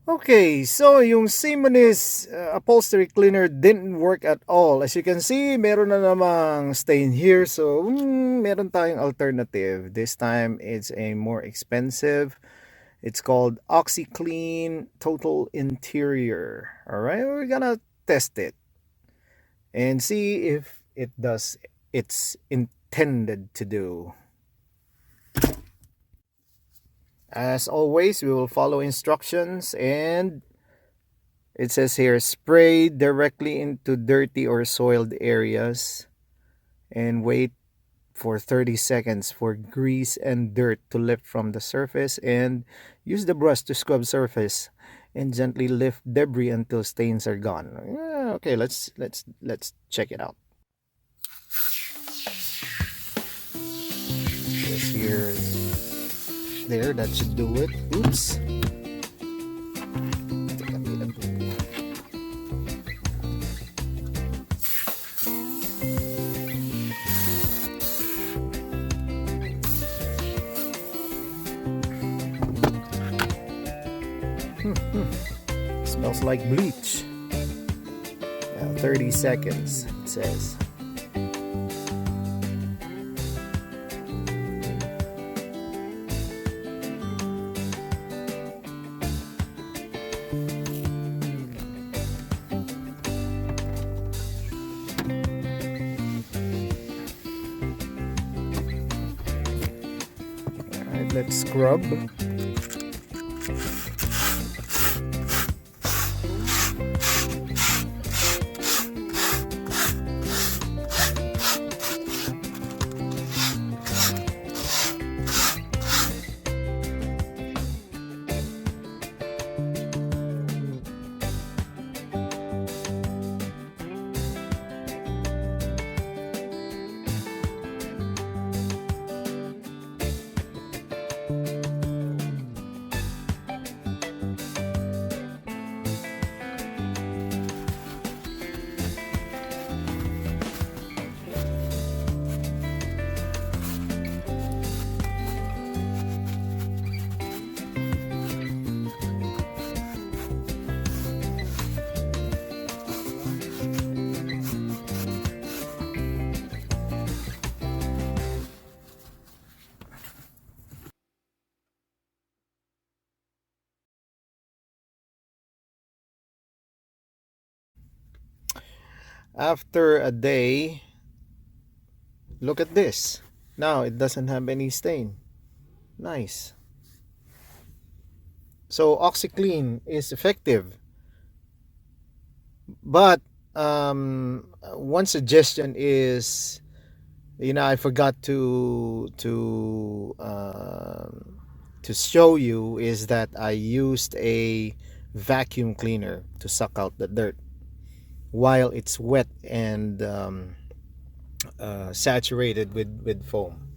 Okay, so yung Simonist upholstery cleaner didn't work at all. As you can see, meron na namang stain here. So, meron tayong alternative. This time, it's a more expensive. It's called OxyClean Total Interior. Alright, we're gonna test it and see if it does its intended to do. As always, we will follow instructions, and it says here, spray directly into dirty or soiled areas and wait for 30 seconds for grease and dirt to lift from the surface, and use the brush to scrub surface and gently lift debris until stains are gone. Okay, let's check it out. This here, there, that should do it. Oops. Smells like bleach. 30 seconds, it says. Alright, let's scrub. After a day, look at this. Now it doesn't have any stain. Nice. So OxyClean is effective, but one suggestion is, I forgot to show you, is that I used a vacuum cleaner to suck out the dirt while it's wet and saturated with foam.